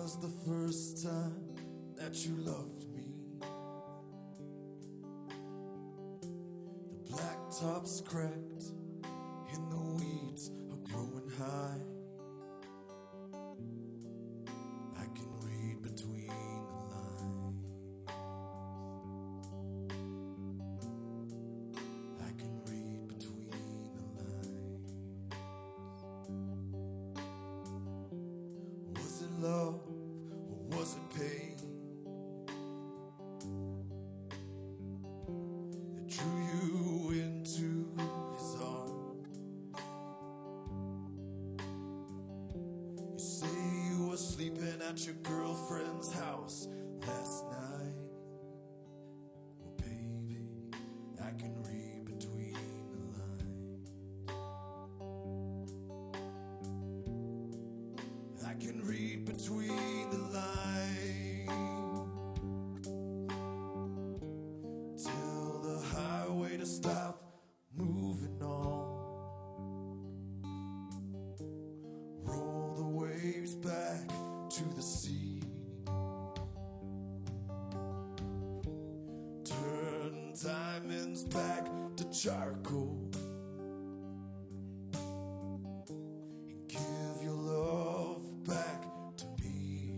was the first time that you loved me? The blacktop's cracked and the weeds are growing high. I can read between the lines. I can read between the lines. Was it love or was it pain that drew you into his arms? You say you were sleeping at your girlfriend's house last night. Well, baby, I can read between the lines. I can read between the lines. Tell the highway to stop moving on. Roll the waves back to the sea. Turn diamonds back to charcoal. And give your love back to me.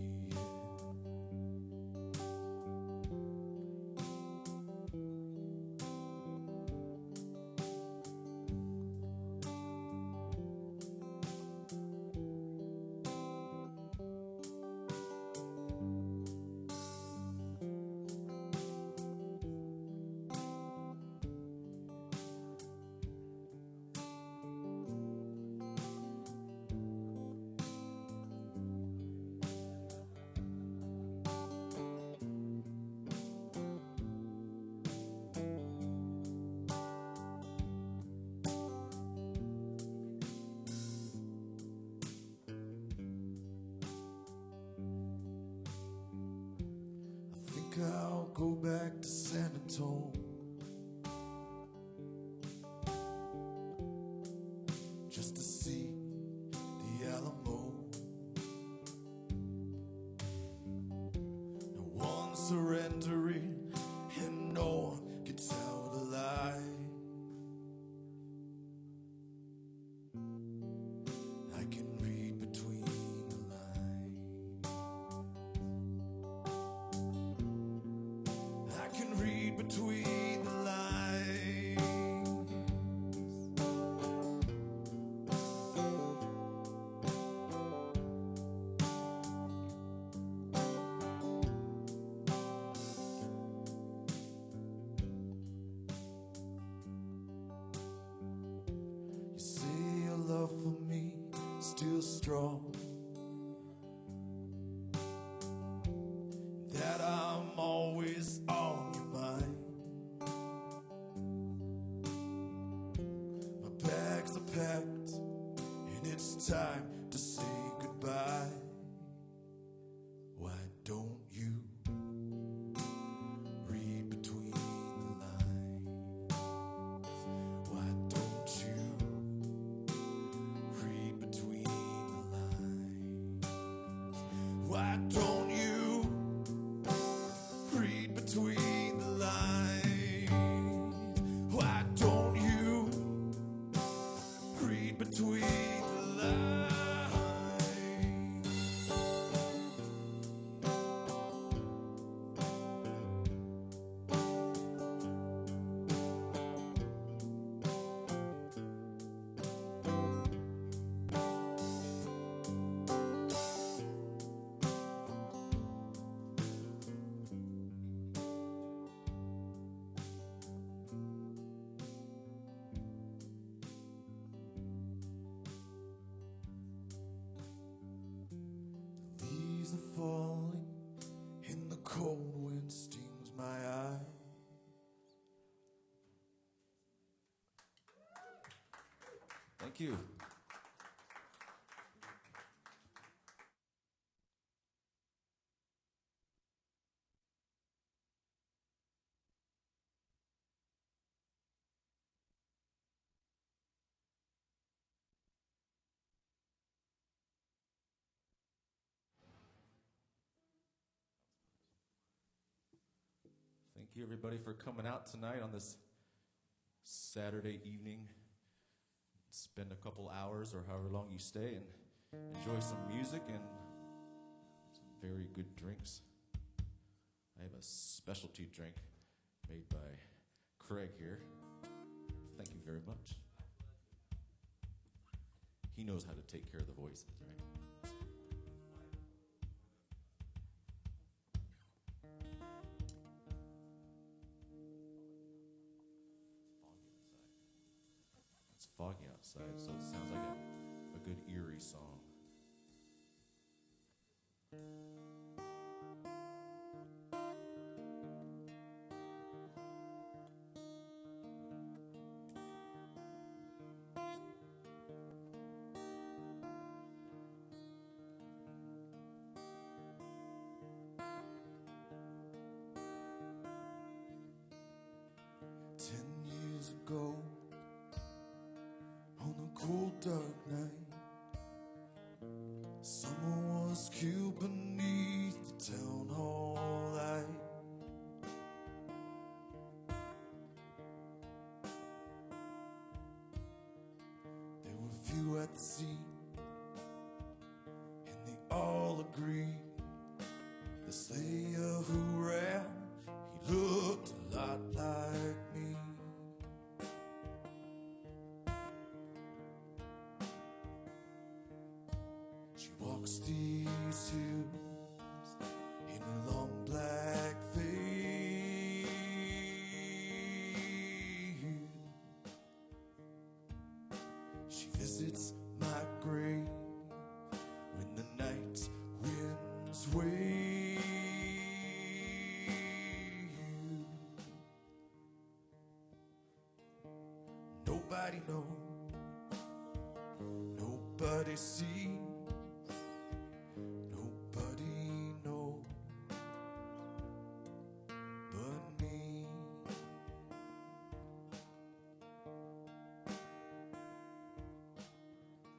I think I'll go back to San Antonio just to see the Alamo. No one surrendering and no one gets out alive. I can read between the lines. I can read between the lines. You say your love for me is still strong, that I'm always on your mind. My bags are packed and it's time to say goodbye. Why don't you read between the lines? Why don't you read between the lines? Why don't you read between the lines? Why don't you read between the lines? Leaves are falling and the cold wind stings my eyes. Thank you. you, everybody, for coming out tonight on this Saturday evening. Spend a couple hours or however long you stay and enjoy some music and some very good drinks. I have a specialty drink made by Craig here. Thank you very much. He knows how to take care of the voices, right? It's foggy outside, so it sounds like a good eerie song. Years ago, on a cold dark night, someone was killed beneath the town hall light. There were few at the scene, and they all agreed the slayer who ran, he looked a lot like me. She walks these hills in a long black veil. She visits my grave when the night winds wail. Nobody knows, nobody sees, nobody knows but me.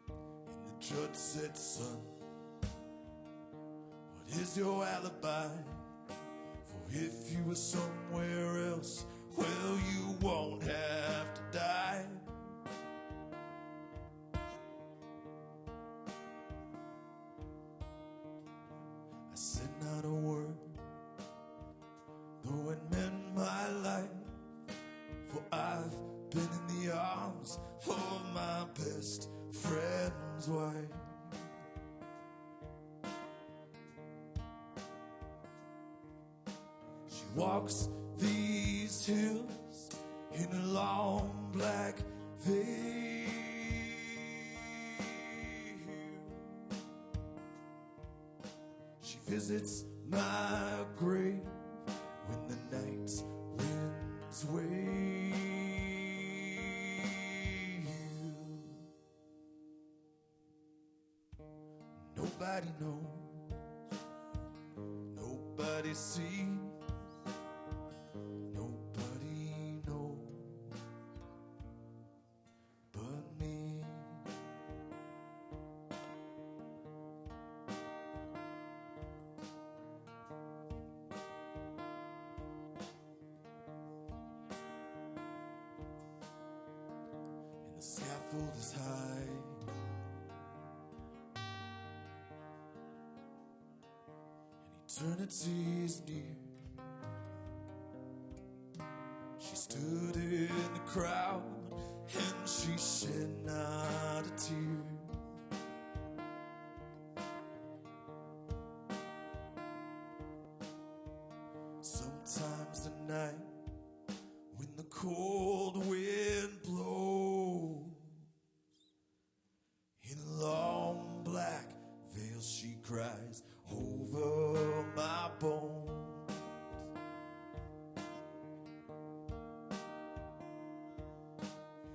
And the judge said, son, what is your alibi? For if you were somewhere else, well, you won't have to die. I said not a word, though it meant my life, for I've been in the arms of my best friend's wife. She walks these hills in a long black veil. She visits my grave when the night winds wail. Nobody knows, nobody sees, nobody knows but me. And the scaffold is high, eternity is near. She stood in the crowd and she shed not a tear. Sometimes the night when the cold wind blows, in a long black veil she cries over my bones.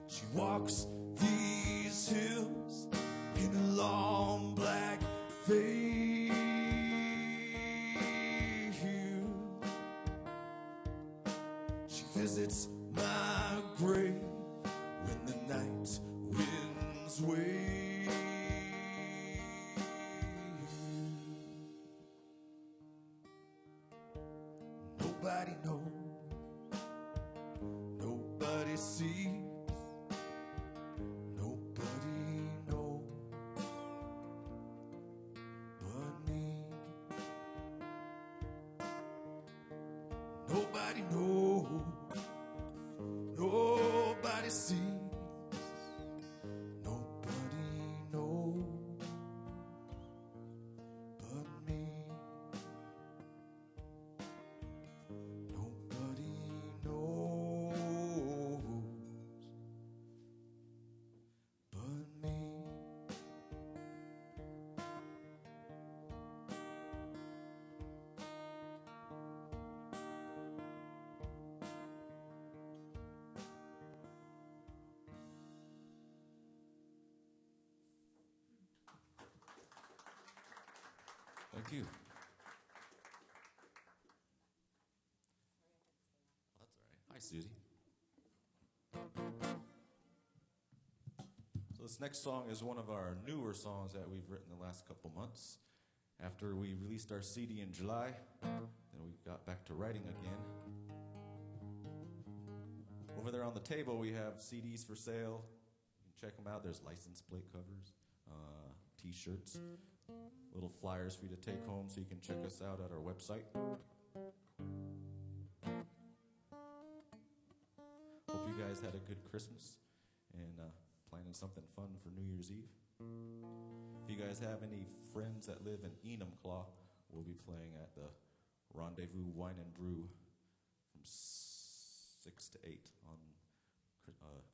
She walks these hills in a long black veil. She visits my grave when the night winds wail. Nobody knows, Nobody knows, nobody sees, nobody knows but me. Nobody knows but me. Thank you. Well, that's all right. Hi, Susie. So this next song is one of our newer songs that we've written the last couple months. After we released our CD in July, then we got back to writing again. Over there on the table, we have CDs for sale. You can check them out. There's license plate covers, T-shirts, little flyers for you to take home so you can check us out at our website. Hope you guys had a good Christmas and planning something fun for New Year's Eve. If you guys have any friends that live in Enumclaw, we'll be playing at the Rendezvous Wine and Brew from 6 to 8 on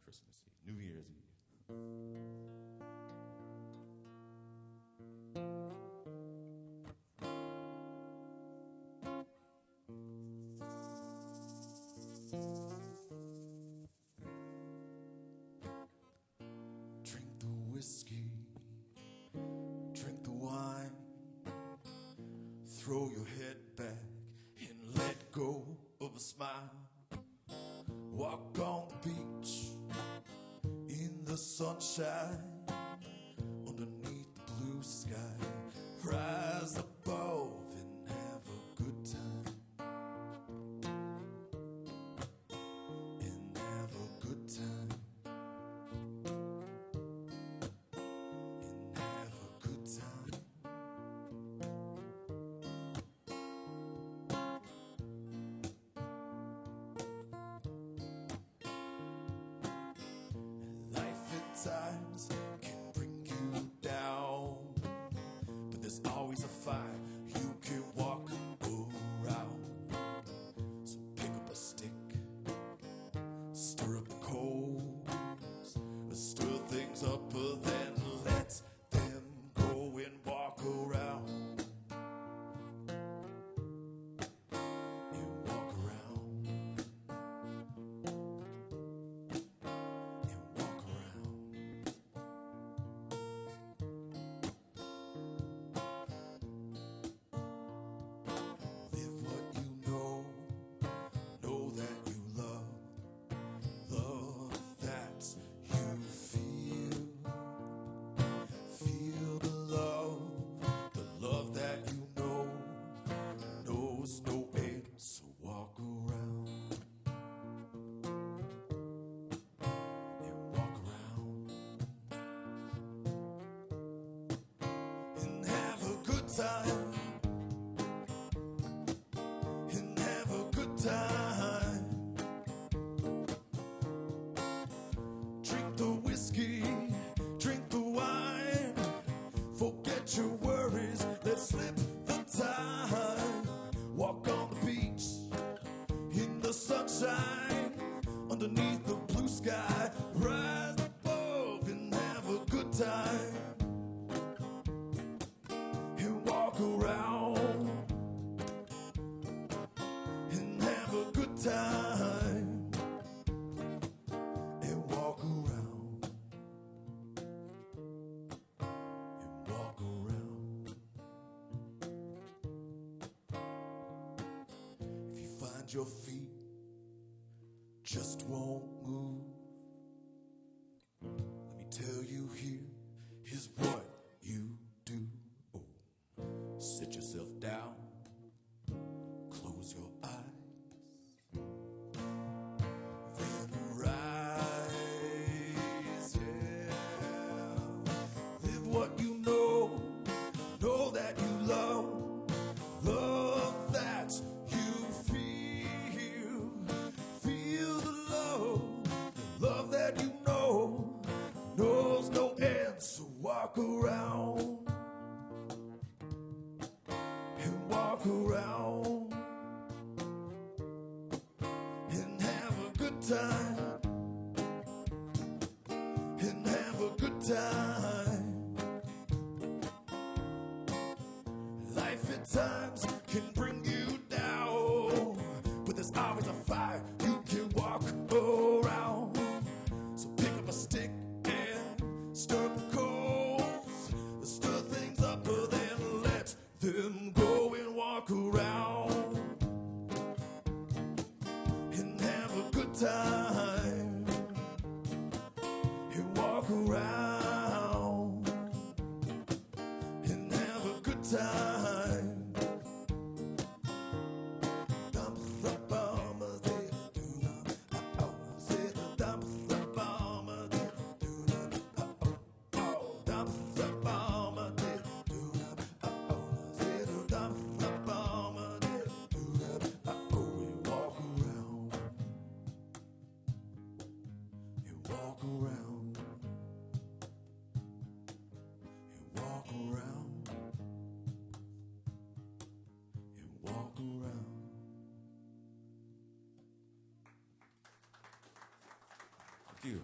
Christmas Eve, New Year's Eve. Drink the whiskey, drink the wine, throw your head back and let go of a smile. Walk on the beach in the sunshine, underneath the blue sky. Rise above and have a good time, and have a good time, and have a good time. Life at times can bring you down, but there's always a fire you can walk around. So pick up a stick, stir up the coals, stir things up, then let them go and walk around. And walk around. And walk around. Live what you know that you love that you feel. Feel the love that you know knows no end. So walk around and walk around and have a good time. And have a good time. Drink the whiskey, drink the wine. Forget your worries, let's slip the time. Walk on the beach in the sunshine, underneath the blue sky. Rise above and have a good time. And walk around and have a good time. And walk around and walk around. If you find your feet just won't move, let me tell you, here is what you do. Oh, sit yourself down, close your eyes, then rise, yeah. Live what you know that you love that you feel. walk around and have a good time, and have a good time. Life at times can bring you down, but there's always a fire you can walk around. So pick up a stick and stir up the coals, stir things up and then let them go, and walk around and have a good time, and walk around and have a good time. Walk around, you walk around, you walk around. Thank you.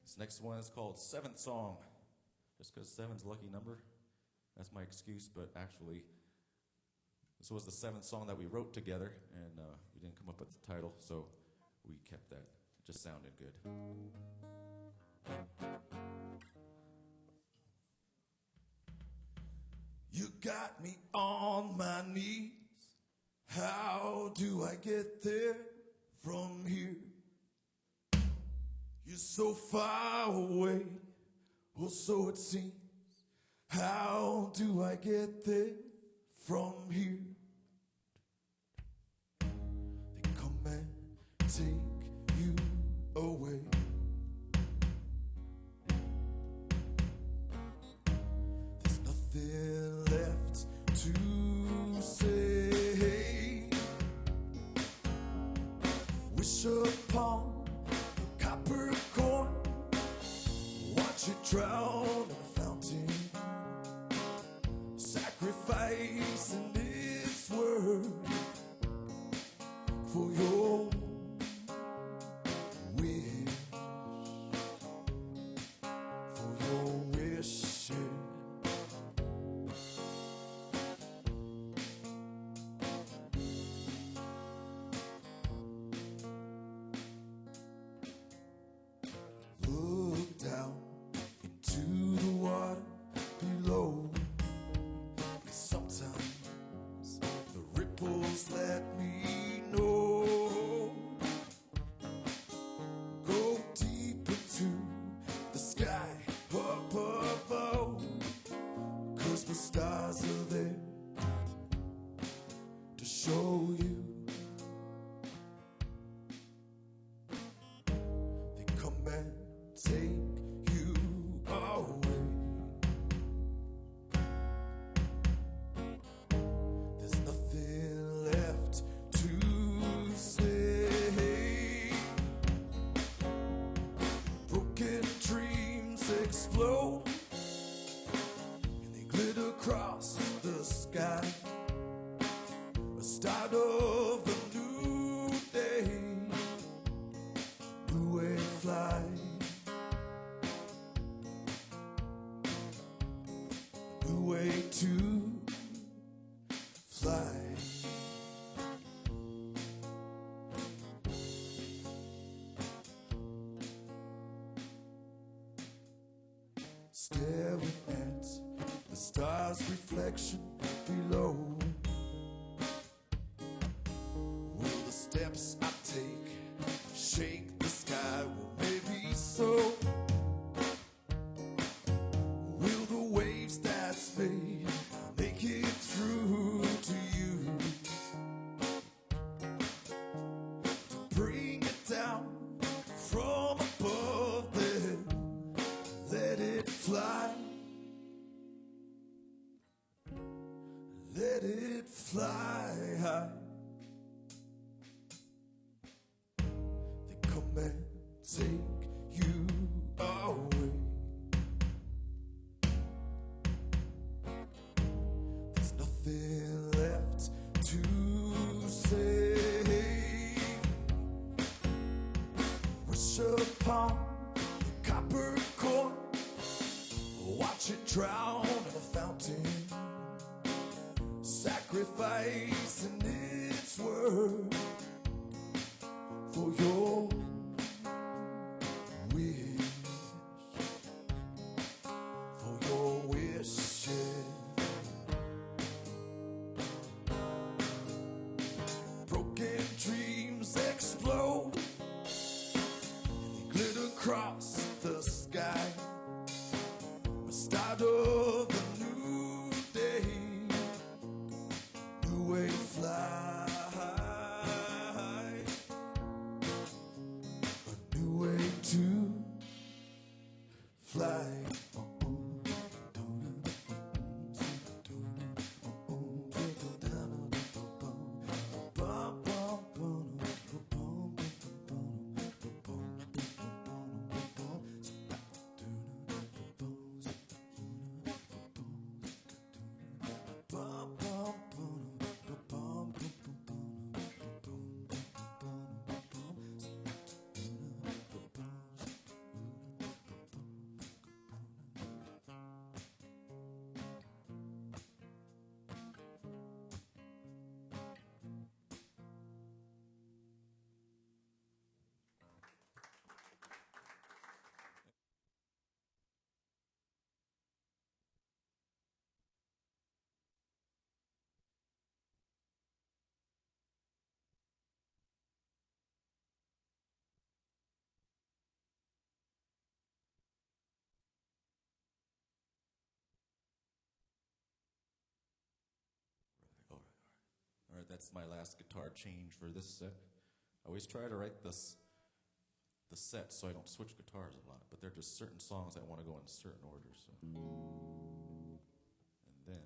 This next one is called Seventh Song. Just because seven's a lucky number, that's my excuse, but actually, this was the seventh song that we wrote together, and we didn't come up with the title, so we kept that. It just sounded good. You got me on my knees. How do I get there from here? You're so far away, or so it seems. How do I get there from here? They come and take you away. There's nothing left to say. Wish upon a copper coin, watch it drown in a fountain, sacrificing its word for your wish, for your wish. Look down into the water below. Sometimes the ripples let me know. Go deep into the sky up above, 'cause the stars are there to show you. They come and take you away. There's nothing left to say. Broken dreams explode, and they glitter across the sky. A start of a new day, new way fly. New way to fly. Staring at the stars' reflection below. Will the steps I take shake the sky? Well, maybe so. Will the waves that's made make it through to you? To bring it down from above, then let it fly. Let it fly high. They come and take you away. drown in a fountain, sacrificing its worth for your wish, for your wishes. Broken dreams explode and they glitter across the sky. The start of a new day, new way to fly, a new way to fly. All right, that's my last guitar change for this set. I always try to write the set so I don't switch guitars a lot, but there are just certain songs I want to go in certain orders. So. And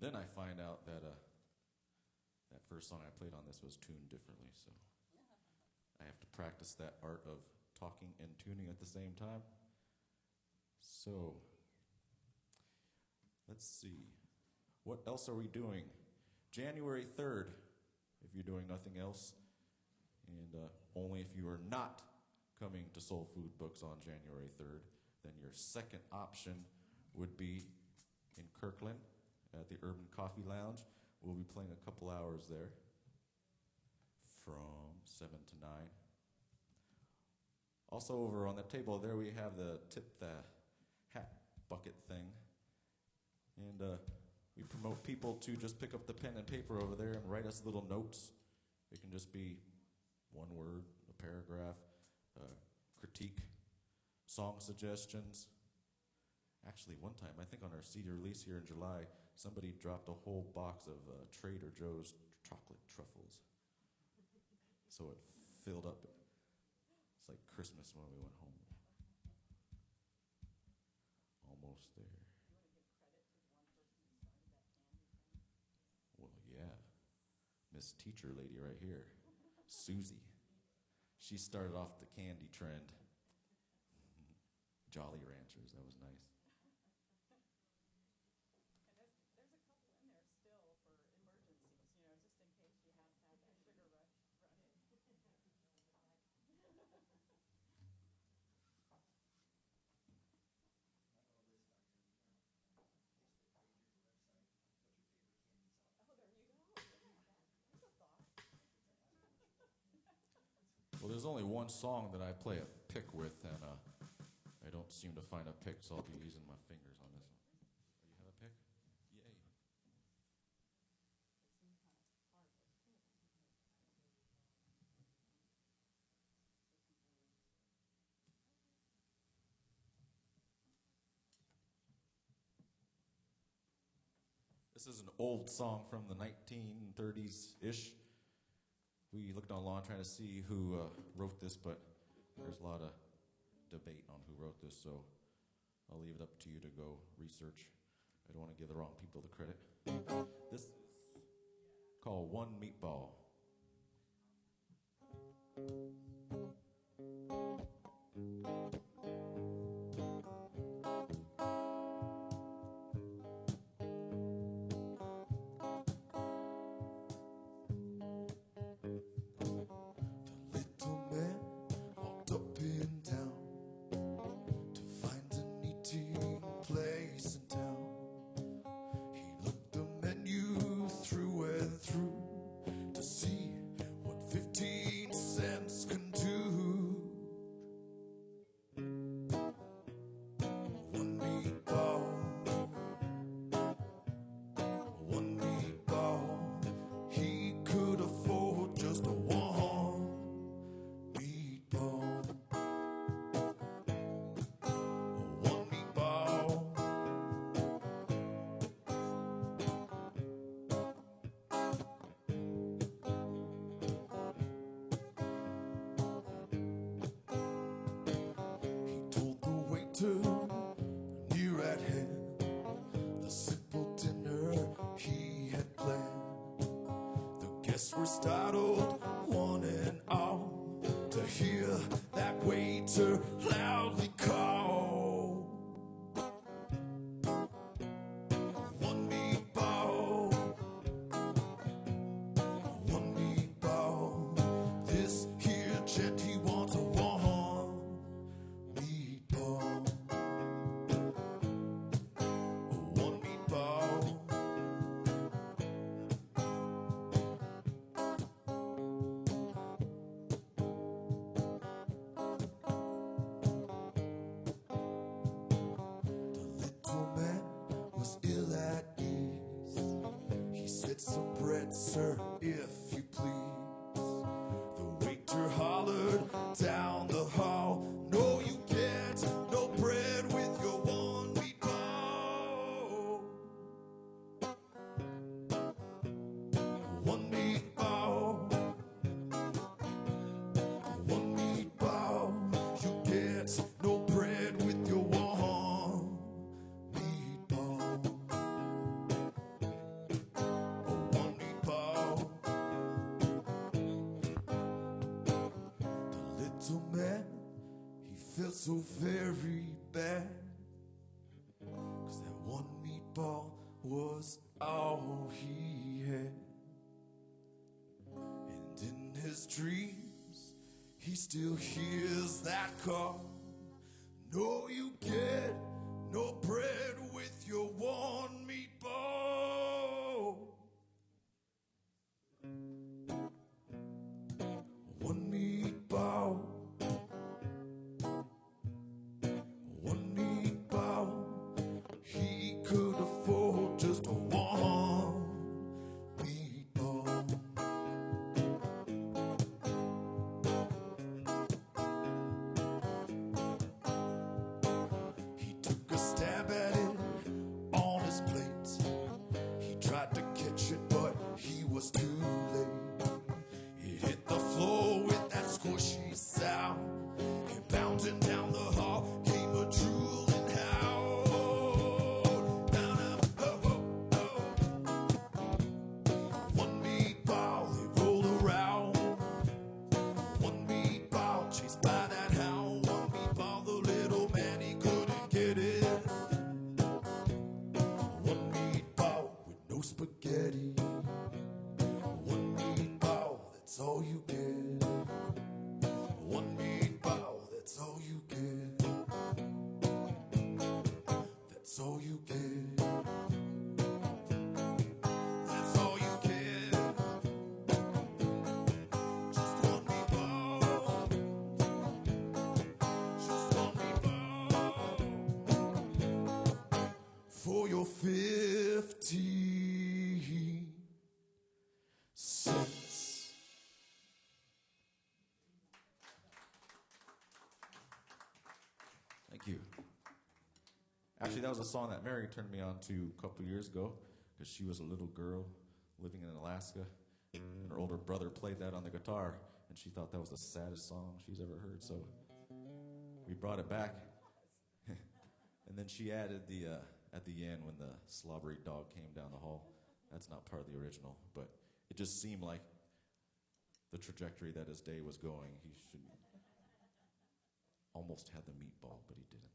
then I find out that that first song I played on this was tuned differently, so I have to practice that art of talking and tuning at the same time. So, let's see. What else are we doing? January 3rd, if you're doing nothing else, and only if you are not coming to Soul Food Books on January 3rd, then your second option would be in Kirkland at the Urban Coffee Lounge. We'll be playing a couple hours there from 7 to 9. Also over on the table there we have the tip the hat bucket thing. And we promote people to just pick up the pen and paper over there and write us little notes. It can just be one word, a paragraph, critique, song suggestions. Actually, one time, I think on our CD release here in July, somebody dropped a whole box of Trader Joe's chocolate truffles. So it filled up. It's like Christmas when we went home. Almost there. Well, yeah. Miss Teacher Lady right here, Susie. She started off the candy trend. Jolly Ranchers, that was nice. Well, there's only one song that I play a pick with, and I don't seem to find a pick, so I'll be using my fingers on this one. Oh, you have a pick? Yay. This is an old song from the 1930s-ish. We looked online trying to see who wrote this, but there's a lot of debate on who wrote this, so I'll leave it up to you to go research. I don't want to give the wrong people the credit. This is called One Meatball. Guess we're startled, one and all, to hear that waiter loudly call. One meatball, one meatball. This here gent, he wants a one meatball. One meatball. Was ill at ease. He said, "Some bread, sir, if you please." The waiter hollered down the hall, "No, you get no bread with your one meatball. One meatball. One meatball. You get no bread with your one man, he felt so very bad, 'cause that one meatball was all he had. And in his dreams, he still hears that call, "No, you get no bread with your one meatball. One meatball. One meatball." He could afford just a one meatball. He took a stab at it on his plate. He tried to catch it, but he was too late. It hit the floor with that squishy sound, and bouncing down the hall came a drooling howl. Down up, oh, oh, oh. One meatball, he rolled around. One meatball, chased by that hound. One meatball, the little man, he couldn't get it. One meatball with no spaghetti. One meatball, that's all you get. One meatball, that's all you get. That's all you get. That's all you get. Just one meatball. Just one meatball. For your 50 cents. Thank you. Actually, that was a song that Mary turned me on to a couple years ago because she was a little girl living in Alaska, and her older brother played that on the guitar, and she thought that was the saddest song she's ever heard. So we brought it back, and then she added the at the end when the slobbery dog came down the hall. That's not part of the original, but it just seemed like the trajectory that his day was going. He should almost had the meatball, but he didn't.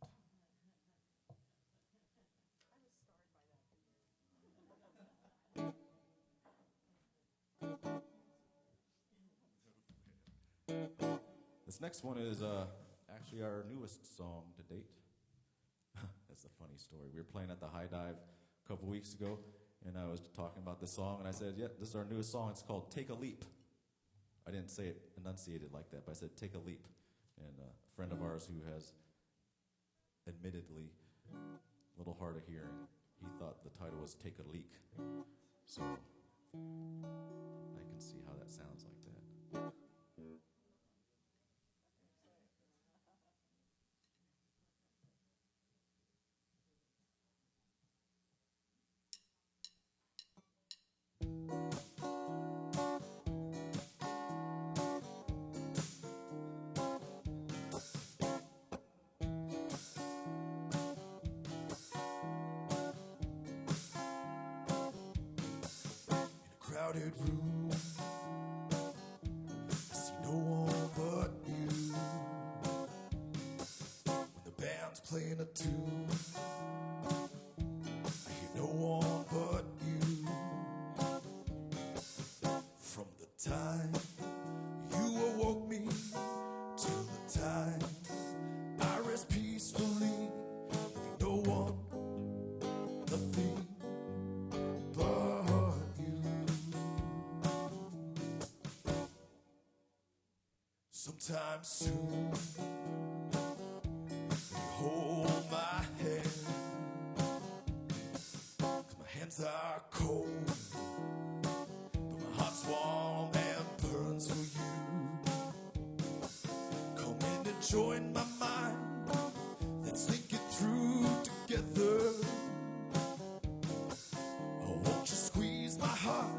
This next one is actually our newest song to date. That's the funny story. We were playing at the High Dive a couple weeks ago, and I was talking about this song, and I said, "Yeah, this is our newest song. It's called Take a Leap." I didn't say it enunciated like that, but I said, "Take a leap." And a friend of ours who has admittedly a little hard of hearing, he thought the title was Take a Leak. So I can see how that sounds like that. Crowded room, playing a tune. I hear no one but you. From the time you awoke me till the time I rest peacefully, no one, nothing but you. Sometime soon, you hold my hand, 'cause my hands are cold, but my heart's warm and burns for you. Come in and join my mind, let's think it through together. Oh, won't you squeeze my heart,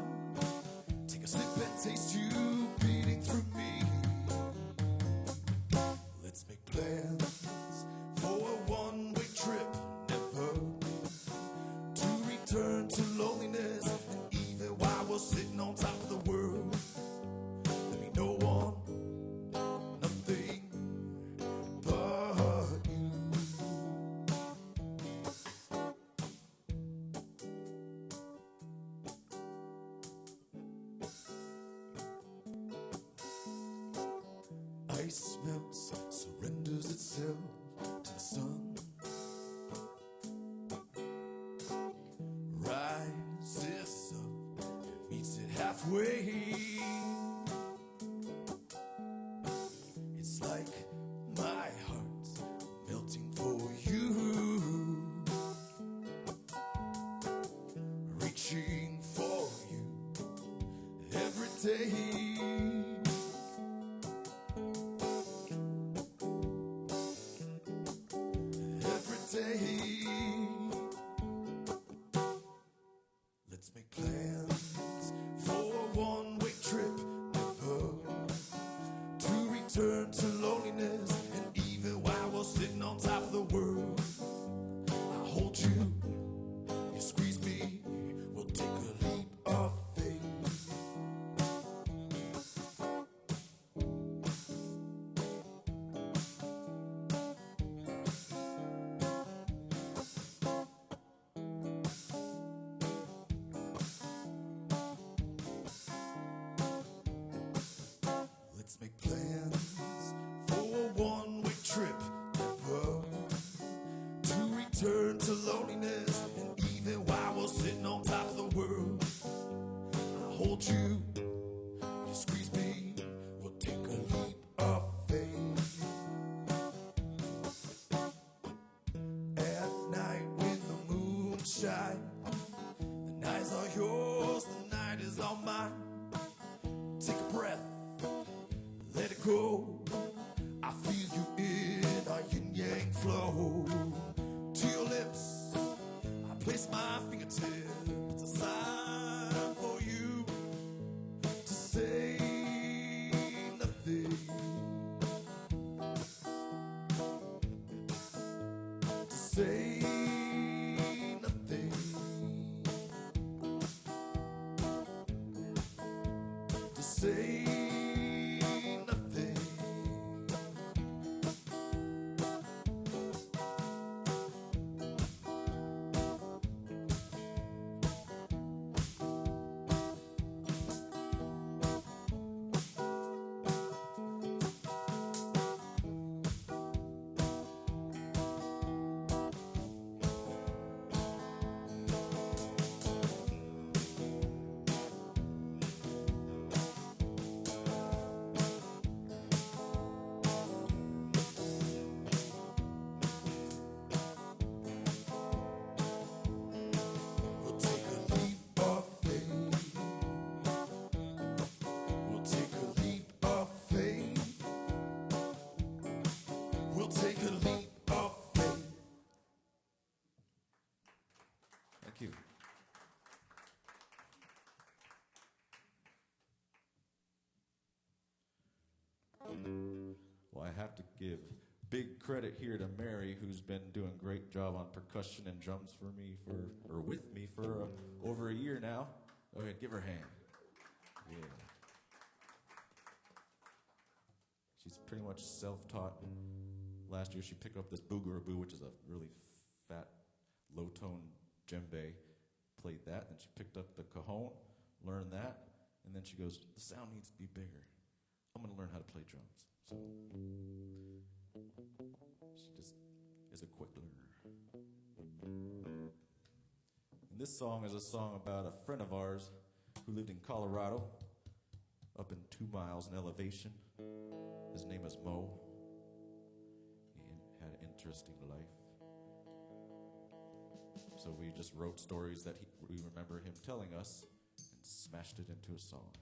take a sip and taste you beating through me. Let's make plans for a one-way trip, never to return to loneliness. And even while we're sitting on top of the world, there'll be no one, nothing but you. Ice melts, surrenders itself to the sun. Rises up and meets it halfway. It's like my heart's melting for you, reaching for you every day. Let's make plans for a one-way trip, never to return to loneliness. And even while we're sitting on top of the world, I hold you, you squeeze me, we'll take a leap of faith. Let's make plans for a one-way trip, never to return to loneliness. And even while we're sitting on top of the world, I hold you, you squeeze me, we'll take a leap of faith. At night when the moon shines, the nights are yours, the night is all mine. Take a breath, let it go. I feel you in our yin-yang flow. To your lips, I place my fingertips. It's a sign for you to say nothing. To say nothing. To say nothing. We'll take a leap of faith. We'll take a leap of faith. We'll take a leap of faith. Thank you. Well, I have to give big credit here to Mary, who's been doing a great job on percussion and drums for me or with me for over a year now. Go ahead, give her a hand. Yeah. She's pretty much self-taught last year she picked up this boogaroo, which is a really fat, low-tone djembe, played that. Then she picked up the cajon, learned that, and then she goes, the sound needs to be bigger. I'm going to learn how to play drums. So she just is a quick learner. And this song is a song about a friend of ours who lived in Colorado, up in 2 miles in elevation. His name is Mo. He had an interesting life. So we just wrote stories that we remember him telling us and smashed it into a song.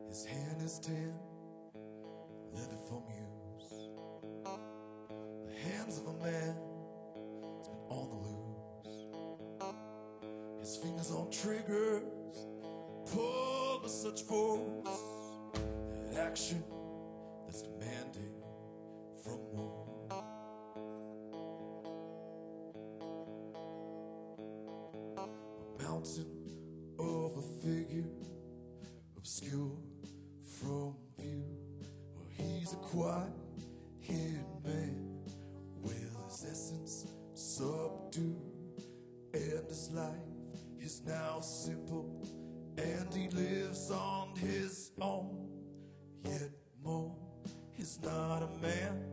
His hand is 10, leather from use. The hands of a man has been on the loose. His fingers on triggers, pull with such force. Action that's demanded from war. A mountain of a figure, obscure from view. Well, he's a quiet hidden man, with his essence subdued, and his life is now simple, and he lives on his own. Yet Mo is not a man.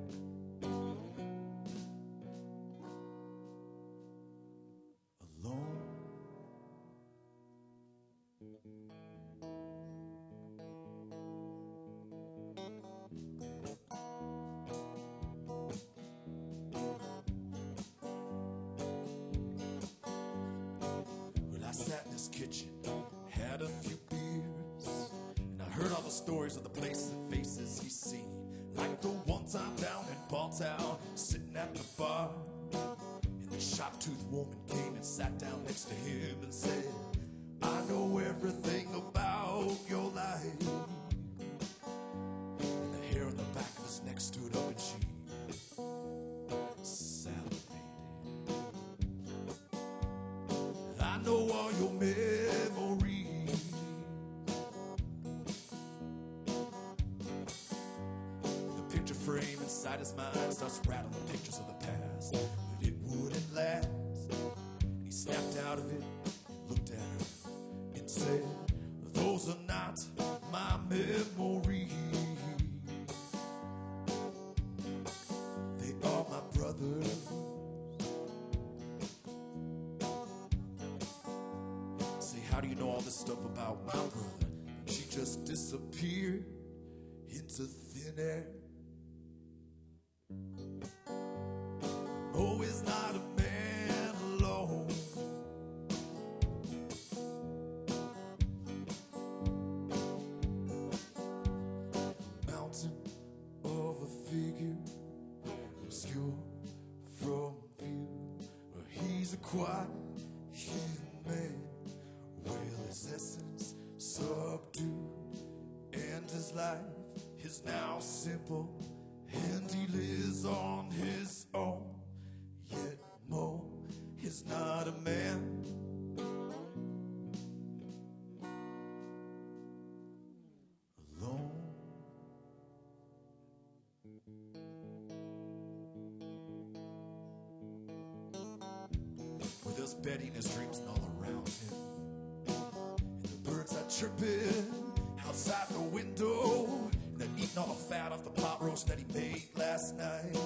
Alone. Well, I sat in his kitchen, had a few beers, and I heard all the stories of the places and faces he's seen. Like the one time down in Balltown, sitting at the bar, and the sharp-toothed woman came and sat down next to him and said, I know everything about your life. And the hair on the back of his neck stood up and she salivated. I know all your memories. The picture frame inside his mind starts rattling pictures of the past, but it wouldn't last. And he snapped out of it, looked at her, and said, those are not my memories. They are my brothers. Say, how do you know all this stuff about my brother? She just disappeared into thin air. Oh, is not a man alone. Mountain of a figure, obscure from view. Well, he's a quiet hidden man, with his essence subdued, and his life is now simple, and he lives on his own. Yet Mo is not a man. Alone. With us Betty and his dreams and all around him, and the birds are chirping outside the window, and they're eating all the fat off the pot roast that he made last night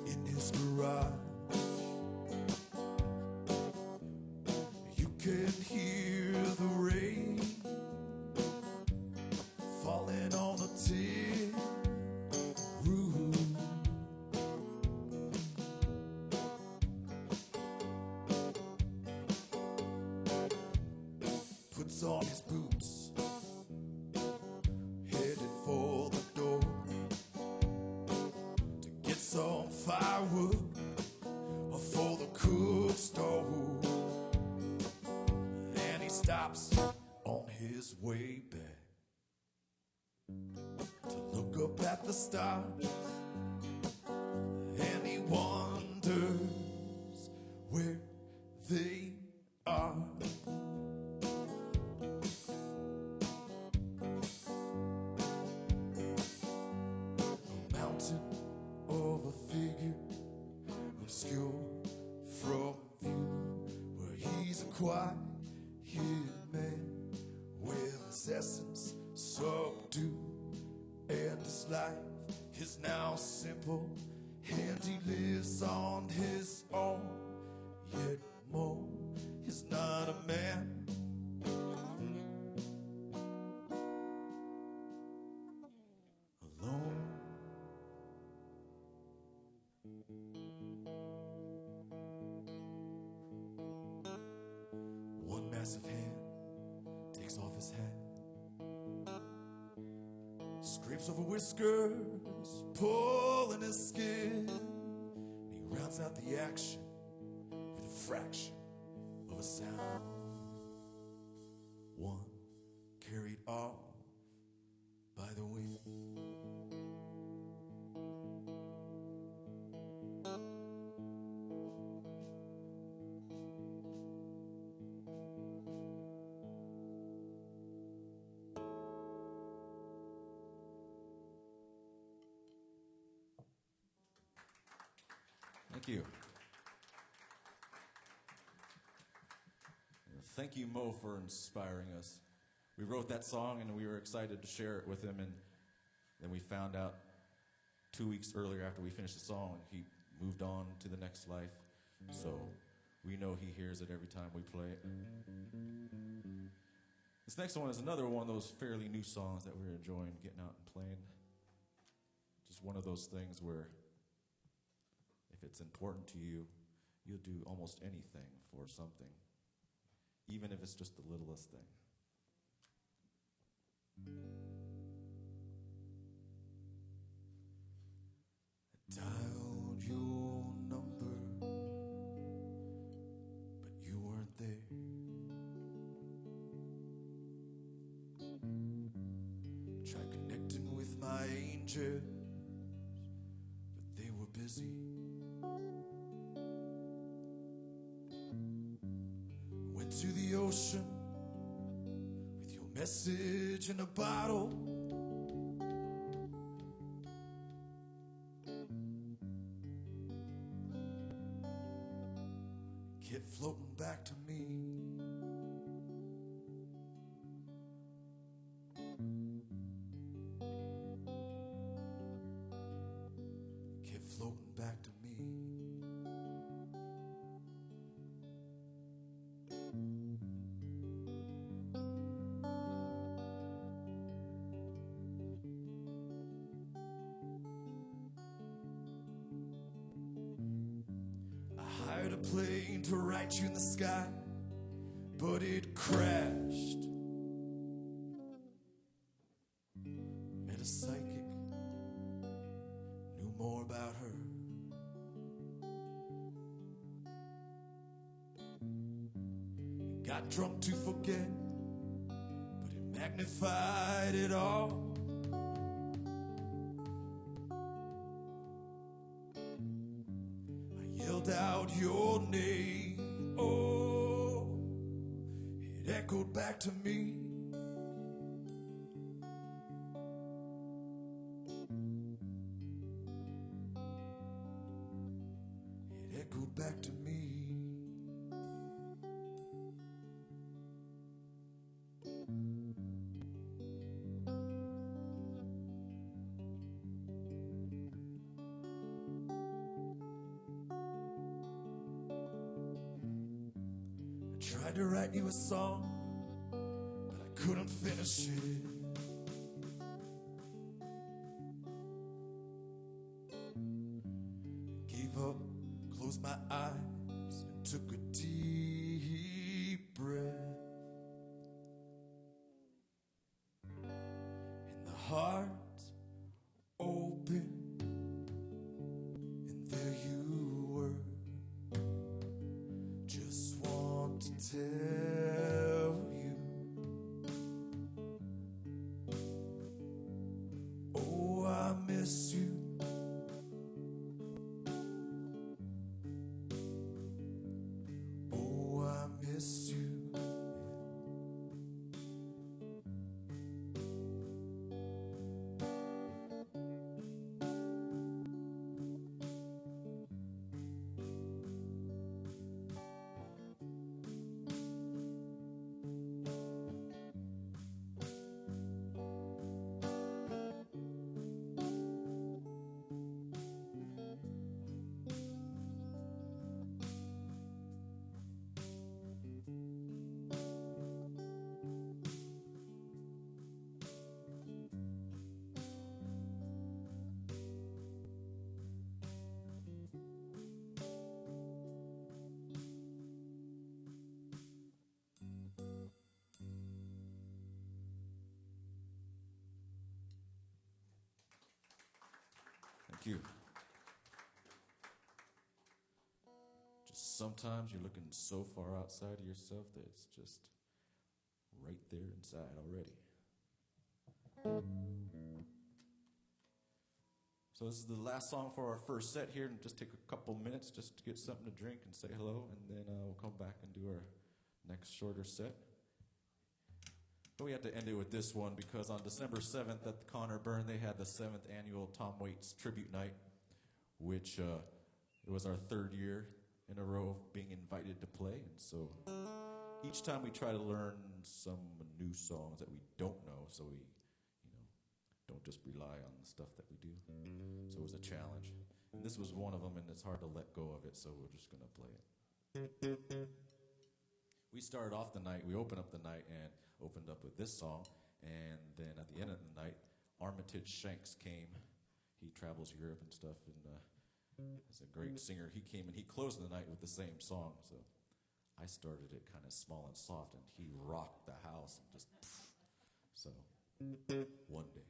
in his garage. You can hear the rain falling on the tin roof. Puts on his boots, headed for the door to get some firewood for the cook stove. And he stops on his way back to look up at the stars, and he wonders where they are. quiet man with his essence subdued, and his life is now simple, and he lives on his own. Yet more, he's not a man. Alone. One massive hand takes off his hat, scrapes over whiskers, pulling his skin. He rounds out the action with a fraction of a sound. One carried off by the wind. Thank you. Thank you, Mo, for inspiring us. We wrote that song and we were excited to share it with him, and then we found out 2 weeks earlier after we finished the song, he moved on to the next life. So we know he hears it every time we play it. This next one is another one of those fairly new songs that we're enjoying getting out and playing. Just one of those things where if it's important to you, you'll do almost anything for something, even if it's just the littlest thing. I dialed your number, but you weren't there. Tried connecting with my angels, but they were busy. Went to the ocean with your message in a bottle. Kept floating back to me. Kept floating back to me. I hired a plane to write you in the sky, but it crashed. Met a psychic, knew more about her. Got drunk to forget, but it magnified it all. I yelled out your name, oh, it echoed back to me. It echoed back to me. I tried to write you a song, but I couldn't finish it. Gave up, closed my eyes, and took a deep breath. And the heart opened, and there you were. Just want to tell you, oh, I miss you. Oh, I miss you. you. Just sometimes you're looking so far outside of yourself that it's just right there inside already. So this is the last song for our first set here, and just take a couple minutes just to get something to drink and say hello, and then we'll come back and do our next shorter set. But we had to end it with this one because on December 7th at the Connor Burn, they had the 7th annual Tom Waits Tribute Night, which it was our third year in a row of being invited to play. And so each time we try to learn some new songs that we don't know, so we don't just rely on the stuff that we do. So it was a challenge. And this was one of them, and it's hard to let go of it, so we're just going to play it. We started off the night, we opened up the night and opened up with this song, and then at the end of the night, Armitage Shanks came. He travels Europe and stuff, and is a great singer. He came and he closed the night with the same song, so I started it kind of small and soft, and he rocked the house and just, so one day.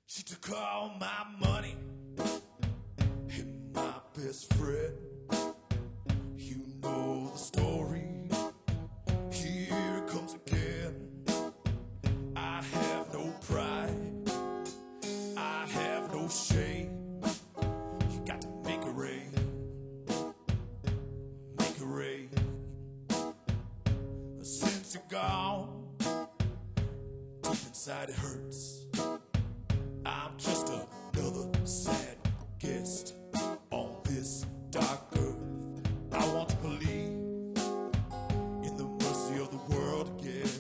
She took all my money and my best friend. You know the story. Here comes again. I have no pride. I have no shame. You got to make it rain. Make it rain. Since you're gone, deep inside it hurts. I'm just another sad guest on this dark earth. I want to believe in the mercy of the world again.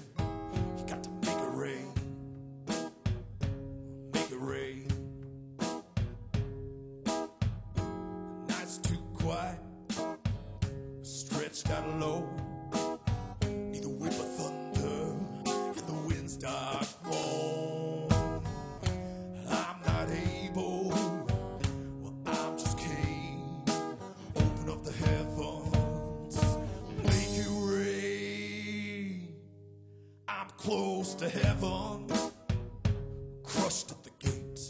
You got to make it rain. Make it rain. The night's too quiet, stretched out low. Neither whip of thunder and the wind's dark moan. I'm not able, well, I'm just Cain. Open up the heavens, make it rain. I'm close to heaven, crushed at the gate.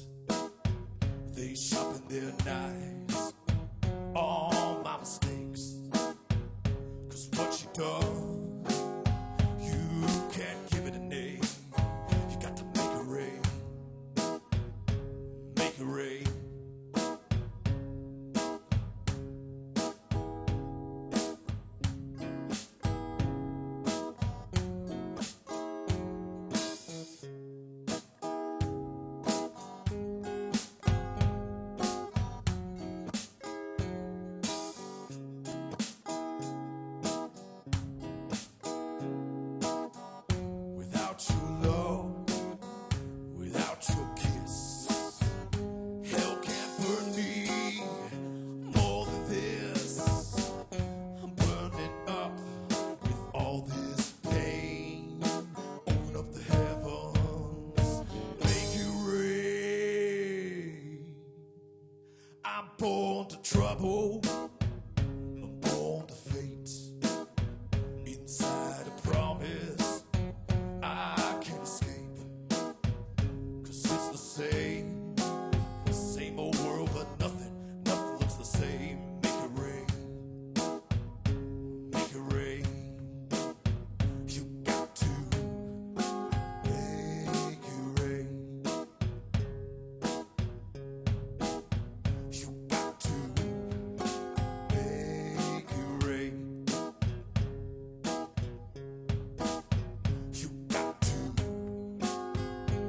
They sharpen their knives on my mistakes. 'Cause what you done, you can't give it a name. You got to make it rain. Make it rain. Without your love, without your kiss, hell can't burn me more than this. I'm burning up with all this pain. Open up the heavens, make it rain. I'm born to trouble, I'm born to fate. Inside a promise I can't escape. 'Cause it's the same old world, but nothing looks the same. Make it rain. Make it rain. You got to make it rain. You got to make it rain. You got to.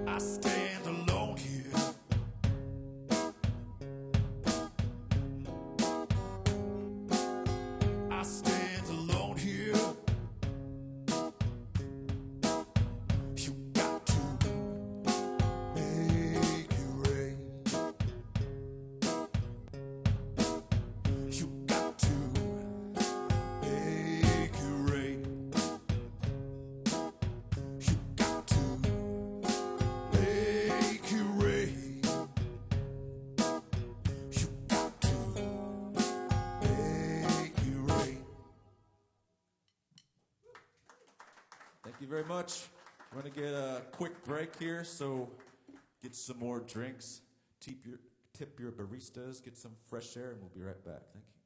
I stand alone here. I stand alone here. You got to make it rain. You Thank you very much. We're going to get a quick break here, so get some more drinks, tip your baristas, get some fresh air, and we'll be right back. Thank you.